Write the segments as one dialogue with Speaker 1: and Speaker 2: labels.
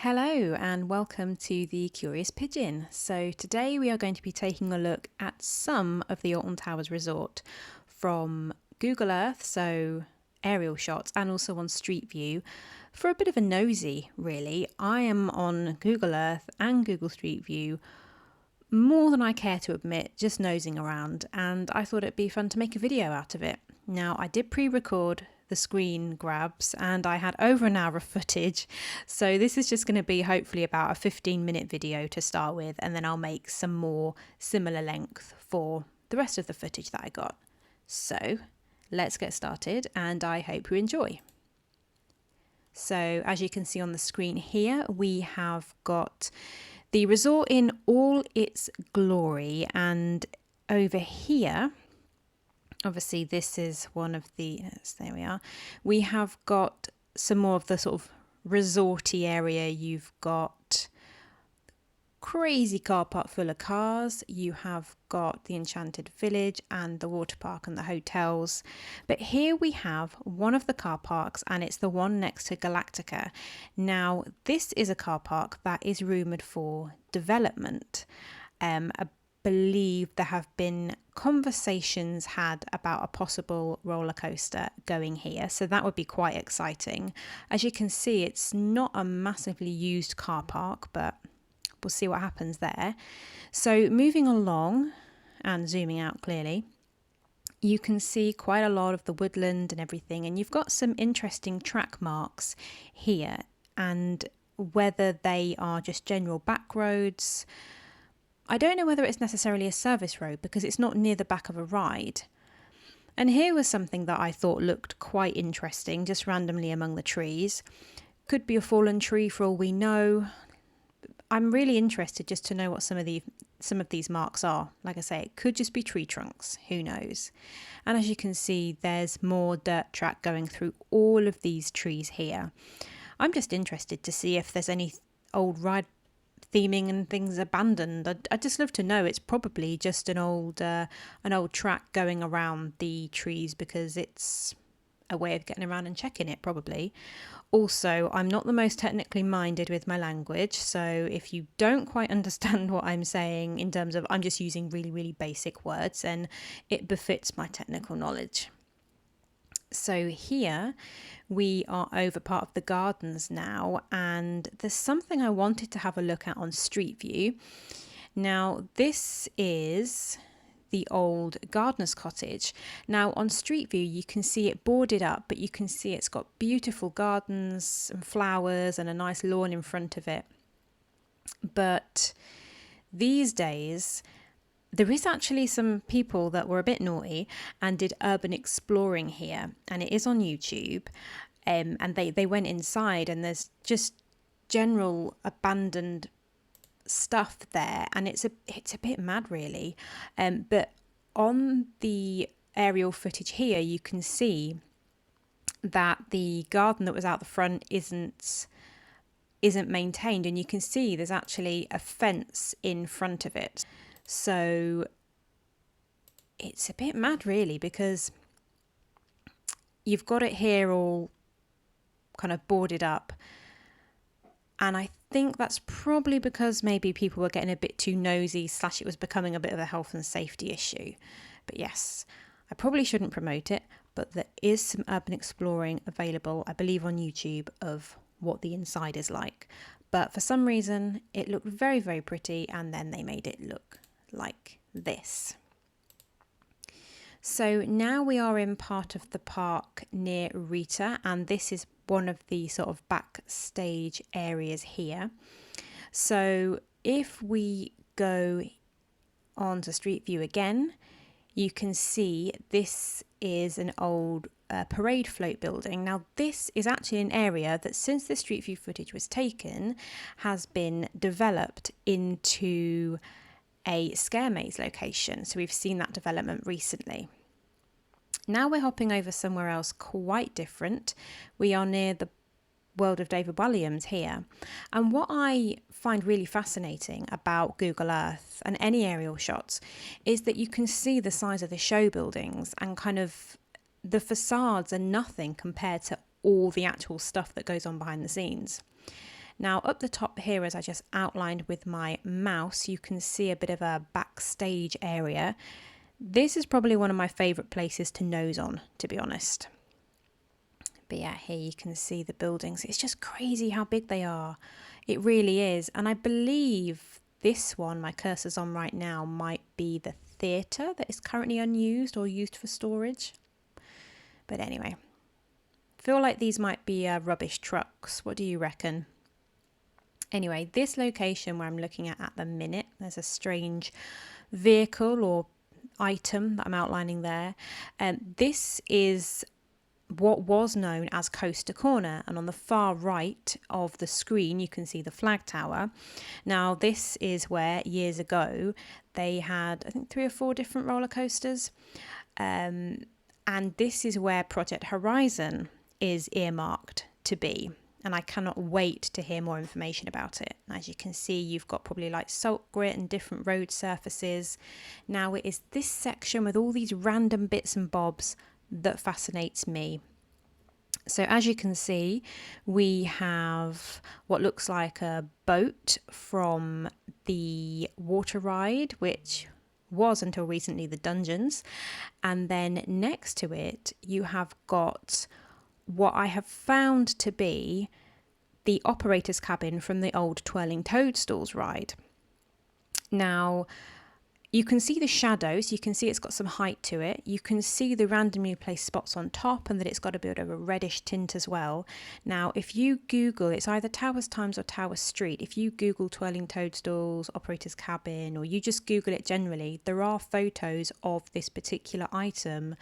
Speaker 1: Hello and welcome to the Curious Pigeon. So today we are going to be taking a look at some of the Alton Towers resort from Google Earth, so aerial shots, and also on Street View for a bit of a nosy really. I am on Google Earth and Google Street View more than I care to admit, just nosing around, and I thought it'd be fun to make a video out of it. Now I did pre-record the screen grabs and I had over an hour of footage, so this is just going to be hopefully about a 15-minute video to start with, and then I'll make some more similar length for the rest of the footage that I got. So let's get started and I hope you enjoy. So as you can see on the screen here, we have got the resort in all its glory, and over here, obviously this is one of the, there we are, we have got some more of the sort of resorty area. You've got crazy car park full of cars, you have got the Enchanted Village and the water park and the hotels, but here we have one of the car parks, and it's the one next to Galactica. Now this is a car park that is rumoured for development. I believe there have been conversations had about a possible roller coaster going here, so that would be quite exciting. As you can see, it's not a massively used car park, but we'll see what happens there. So moving along and zooming out clearly, you can see quite a lot of the woodland and everything, and you've got some interesting track marks here, and whether they are just general back roads, I don't know whether it's necessarily a service road because it's not near the back of a ride. And here was something that I thought looked quite interesting, just randomly among the trees. Could be a fallen tree for all we know. I'm really interested just to know what some of these marks are. Like I say, it could just be tree trunks, who knows. And as you can see, there's more dirt track going through all of these trees here. I'm just interested to see if there's any old ride theming and things abandoned. I'd just love to know. It's probably just an old track going around the trees because it's a way of getting around and checking it probably. Also, I'm not the most technically minded with my language, so if you don't quite understand what I'm saying in terms of I'm just using really, really basic words, then it befits my technical knowledge. So here we are over part of the gardens now, and there's something I wanted to have a look at on Street View. Now this is the old gardener's cottage. Now on Street View you can see it boarded up, but you can see it's got beautiful gardens and flowers and a nice lawn in front of it. But these days there is actually some people that were a bit naughty and did urban exploring here, and it is on YouTube. And they went inside, and there's just general abandoned stuff there, and it's a bit mad really. But on the aerial footage here you can see that the garden that was out the front isn't maintained, and you can see there's actually a fence in front of it. So it's a bit mad really, because you've got it here all kind of boarded up, and I think that's probably because maybe people were getting a bit too nosy, / it was becoming a bit of a health and safety issue. But yes, I probably shouldn't promote it, but there is some urban exploring available, I believe, on YouTube of what the inside is like. But for some reason it looked very, very pretty, and then they made it look like this. So now we are in part of the park near Rita, and this is one of the sort of backstage areas here. So if we go on to Street View again, you can see this is an old parade float building. Now this is actually an area that, since the Street View footage was taken, has been developed into a scare maze location. So we've seen that development recently. Now we're hopping over somewhere else quite different. We are near the world of David Walliams here. And what I find really fascinating about Google Earth and any aerial shots is that you can see the size of the show buildings, and kind of the facades are nothing compared to all the actual stuff that goes on behind the scenes. Now up the top here, as I just outlined with my mouse, you can see a bit of a backstage area. This is probably one of my favourite places to nose on, to be honest. But yeah, here you can see the buildings. It's just crazy how big they are. It really is. And I believe this one my cursor's on right now might be the theatre that is currently unused or used for storage. But anyway, feel like these might be rubbish trucks. What do you reckon? Anyway, this location where I'm looking at the minute, there's a strange vehicle or item that I'm outlining there. This is what was known as Coaster Corner, and on the far right of the screen you can see the flag tower. Now this is where years ago they had, I think, 3 or 4 different roller coasters, and this is where Project Horizon is earmarked to be, and I cannot wait to hear more information about it. As you can see, you've got probably like salt grit and different road surfaces. Now it is this section with all these random bits and bobs that fascinates me. So as you can see, we have what looks like a boat from the water ride, which was until recently the dungeons, and then next to it you have got what I have found to be the operator's cabin from the old Twirling Toadstools ride. Now you can see the shadows, you can see it's got some height to it, you can see the randomly placed spots on top and that it's got a bit of a reddish tint as well. Now if you Google, it's either Towers Times or Towers Street, if you Google Twirling Toadstools, Operator's Cabin, or you just Google it generally, there are photos of this particular item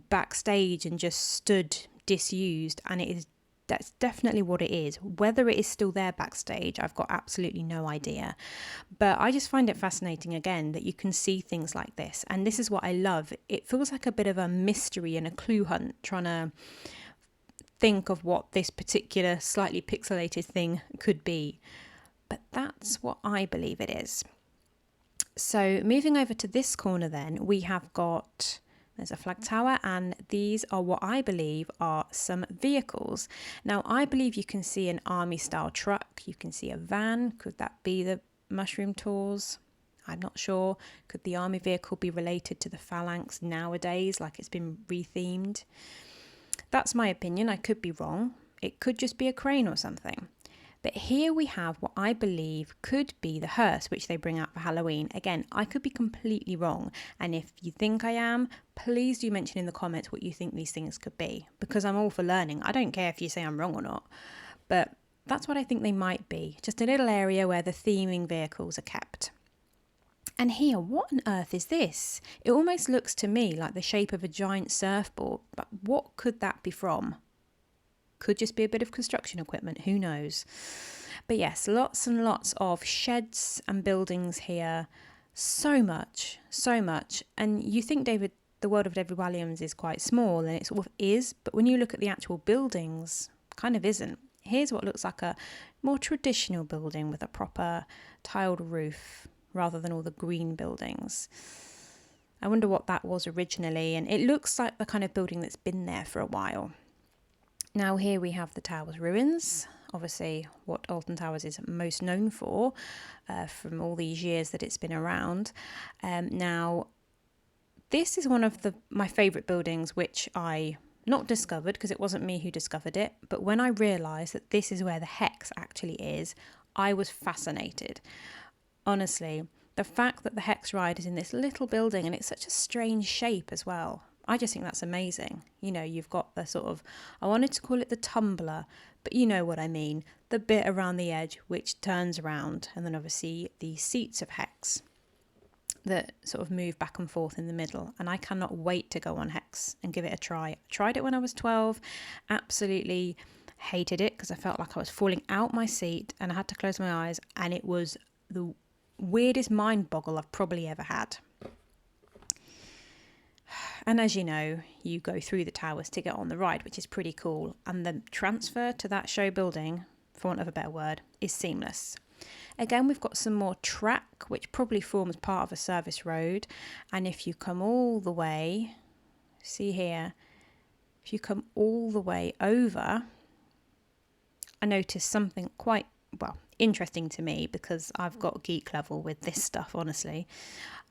Speaker 1: backstage and just stood disused, and that's definitely what it is. Whether it is still there backstage, I've got absolutely no idea. But I just find it fascinating, again, that you can see things like this. And this is what I love. It feels like a bit of a mystery and a clue hunt, trying to think of what this particular slightly pixelated thing could be. But that's what I believe it is. So moving over to this corner then, we have got... there's a flag tower, and these are what I believe are some vehicles. Now, I believe you can see an army-style truck. You can see a van. Could that be the mushroom tours? I'm not sure. Could the army vehicle be related to the phalanx nowadays, like it's been rethemed? That's my opinion. I could be wrong. It could just be a crane or something. But here we have what I believe could be the hearse, which they bring out for Halloween. Again, I could be completely wrong. And if you think I am, please do mention in the comments what you think these things could be, because I'm all for learning. I don't care if you say I'm wrong or not. But that's what I think they might be. Just a little area where the theming vehicles are kept. And here, what on earth is this? It almost looks to me like the shape of a giant surfboard. But what could that be from? Could just be a bit of construction equipment, who knows. But yes, lots and lots of sheds and buildings here. So much. And you think the world of David Walliams is quite small, and it sort of is, but when you look at the actual buildings, kind of isn't. Here's what looks like a more traditional building with a proper tiled roof rather than all the green buildings. I wonder what that was originally, and it looks like the kind of building that's been there for a while. Now here we have the tower's ruins, obviously what Alton Towers is most known for from all these years that it's been around. Now this is one of my favourite buildings, which I not discovered because it wasn't me who discovered it, but when I realised that this is where the hex actually is, I was fascinated. Honestly, the fact that the hex ride is in this little building and it's such a strange shape as well. I just think that's amazing. You know, you've got the sort of, I wanted to call it the tumbler, but you know what I mean. The bit around the edge which turns around, and then obviously the seats of Hex that sort of move back and forth in the middle. And I cannot wait to go on Hex and give it a try. I tried it when I was 12, absolutely hated it because I felt like I was falling out my seat and I had to close my eyes, and it was the weirdest mind boggle I've probably ever had. And as you know, you go through the towers to get on the ride, which is pretty cool. And the transfer to that show building, for want of a better word, is seamless. Again, we've got some more track, which probably forms part of a service road. And if you come all the way, see here, if you come all the way over, I noticed something quite well, interesting to me because I've got geek level with this stuff, honestly.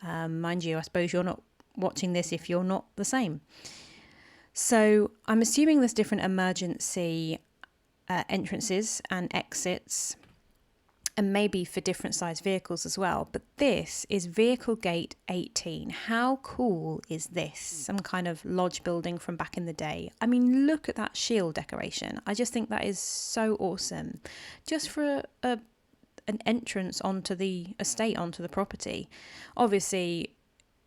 Speaker 1: Mind you, I suppose you're not watching this if you're not the same. So I'm assuming there's different emergency entrances and exits, and maybe for different size vehicles as well. But this is Vehicle Gate 18. How cool is this? Some kind of lodge building from back in the day. I mean, look at that shield decoration. I just think that is so awesome. Just for an entrance onto the estate, onto the property. Obviously,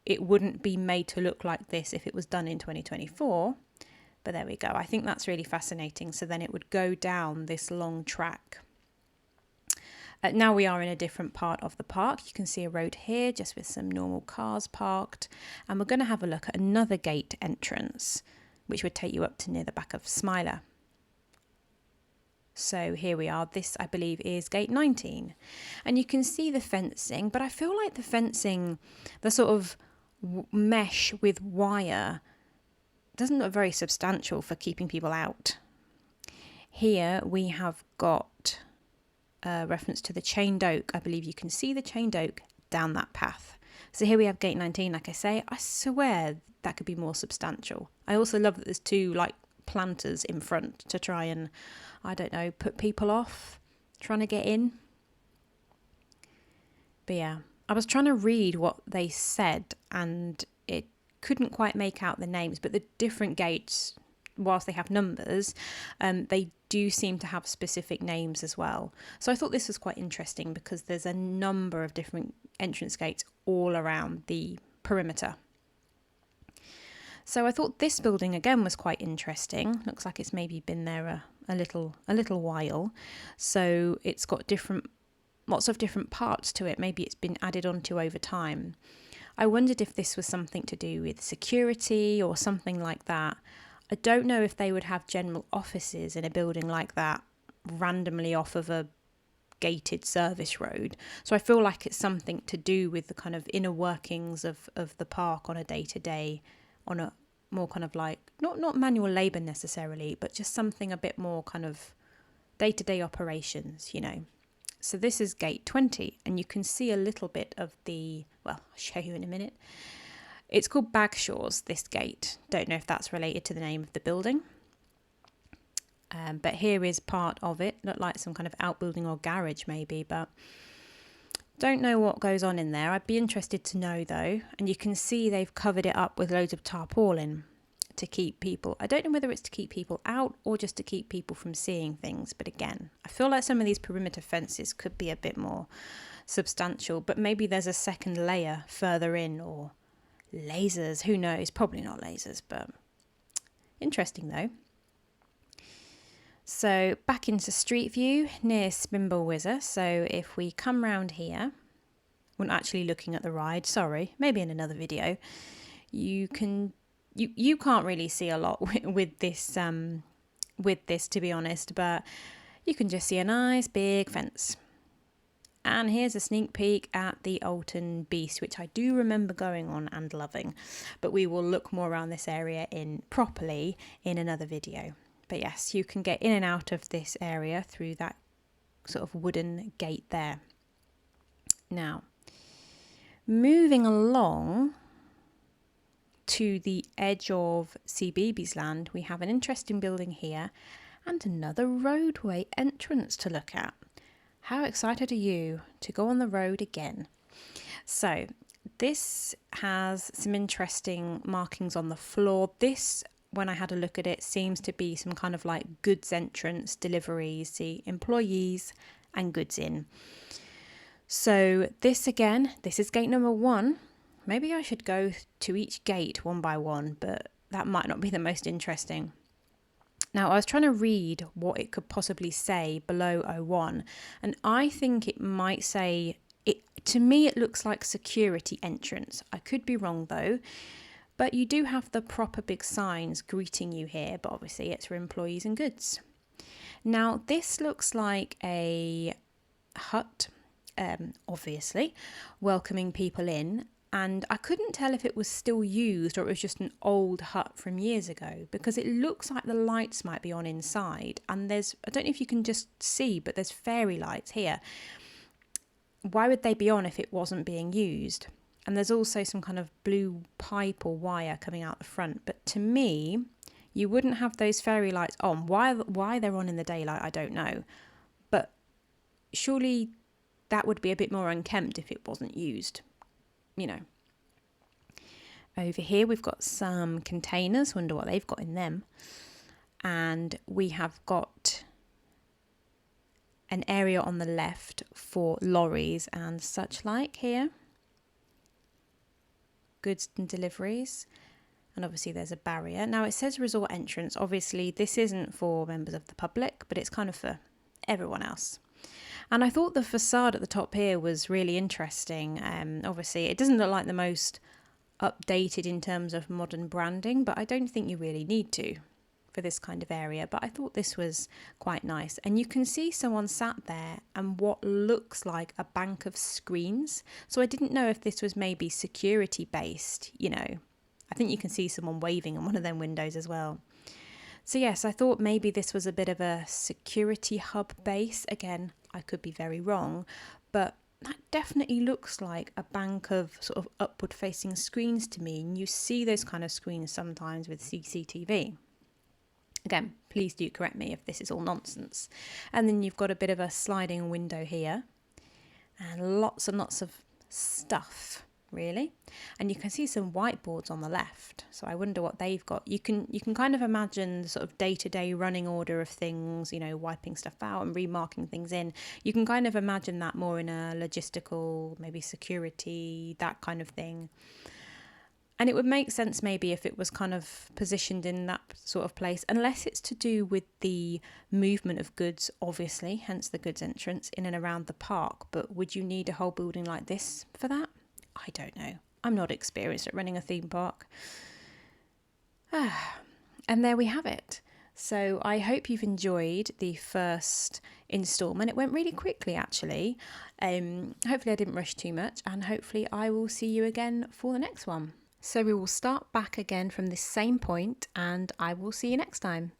Speaker 1: it wouldn't be made to look like this if it was done in 2024. But there we go. I think that's really fascinating. So then it would go down this long track. Now we are in a different part of the park. You can see a road here just with some normal cars parked. And we're going to have a look at another gate entrance, which would take you up to near the back of Smiler. So here we are. This, I believe, is gate 19. And you can see the fencing, but I feel like the fencing, the sort of mesh with wire, doesn't look very substantial for keeping people out. Here we have got a reference to the chained oak. I believe you can see the chained oak down that path. So here we have gate 19, like I say. I swear that could be more substantial. I also love that there's two like planters in front to try and, I don't know, put people off trying to get in. But yeah, I was trying to read what they said and it couldn't quite make out the names, but the different gates, whilst they have numbers, they do seem to have specific names as well. So I thought this was quite interesting because there's a number of different entrance gates all around the perimeter. So I thought this building again was quite interesting. Looks like it's maybe been there a little while. So it's got lots of different parts to it. Maybe it's been added onto over time. I wondered if this was something to do with security or something like that. I don't know if they would have general offices in a building like that randomly off of a gated service road. So I feel like it's something to do with the kind of inner workings of the park on a day-to-day, on a more kind of like, not manual labour necessarily, but just something a bit more kind of day-to-day operations, you know. So this is gate 20, and you can see a little bit of the, well, I'll show you in a minute. It's called Bagshaw's, this gate. Don't know if that's related to the name of the building. But here is part of it. Looked like some kind of outbuilding or garage maybe, but don't know what goes on in there. I'd be interested to know though. And you can see they've covered it up with loads of tarpaulin to keep people. I don't know whether it's to keep people out or just to keep people from seeing things. But again, I feel like some of these perimeter fences could be a bit more substantial, but maybe there's a second layer further in, or lasers, who knows? Probably not lasers, but interesting though. So back into Street View near Spinball Whizzer. So if we come round here, we're not actually looking at the ride, sorry, maybe in another video, you can't really see a lot with this to be honest, but you can just see a nice big fence. And here's a sneak peek at the Alton Beast, which I do remember going on and loving, but we will look more around this area properly in another video. But yes, you can get in and out of this area through that sort of wooden gate there. Now, moving along to the edge of CBeebies land, we have an interesting building here and another roadway entrance to look at. How excited are you to go on the road again? So this has some interesting markings on the floor. This, when I had a look at it, seems to be some kind of like goods entrance, deliveries, see employees and goods in. So this again, this is gate number 1. Maybe I should go to each gate one by one, but that might not be the most interesting. Now, I was trying to read what it could possibly say below 01, and I think it might say, to me it looks like security entrance. I could be wrong though, but you do have the proper big signs greeting you here, but obviously it's for employees and goods. Now, this looks like a hut, obviously, welcoming people in, And I couldn't tell if it was still used or it was just an old hut from years ago, because it looks like the lights might be on inside. And I don't know if you can just see, but there's fairy lights here. Why would they be on if it wasn't being used? And there's also some kind of blue pipe or wire coming out the front. But to me, you wouldn't have those fairy lights on. Why they're on in the daylight, I don't know. But surely that would be a bit more unkempt if it wasn't used. You know. Over here we've got some containers. Wonder what they've got in them. And we have got an area on the left for lorries and such like here. Goods and deliveries. And obviously there's a barrier. Now it says resort entrance. Obviously this isn't for members of the public, but it's kind of for everyone else. And I thought the facade at the top here was really interesting. Obviously it doesn't look like the most updated in terms of modern branding, but I don't think you really need to for this kind of area. But I thought this was quite nice. And you can see someone sat there and what looks like a bank of screens. So I didn't know if this was maybe security based, you know. I think you can see someone waving in one of them windows as well. So yes, I thought maybe this was a bit of a security hub base. Again, I could be very wrong, but that definitely looks like a bank of sort of upward facing screens to me. And you see those kind of screens sometimes with CCTV. Again, please do correct me if this is all nonsense. And then you've got a bit of a sliding window here and lots and lots of stuff, really. And you can see some whiteboards on the left. So I wonder what they've got. You can kind of imagine the sort of day-to-day running order of things, you know, wiping stuff out and remarking things in. You can kind of imagine that more in a logistical, maybe security, that kind of thing. And it would make sense maybe if it was kind of positioned in that sort of place, unless it's to do with the movement of goods, obviously, hence the goods entrance in and around the park. But would you need a whole building like this for that? I don't know. I'm not experienced at running a theme park. And there we have it. So I hope you've enjoyed the first instalment. It went really quickly, actually. Hopefully I didn't rush too much, and hopefully I will see you again for the next one. So we will start back again from this same point, and I will see you next time.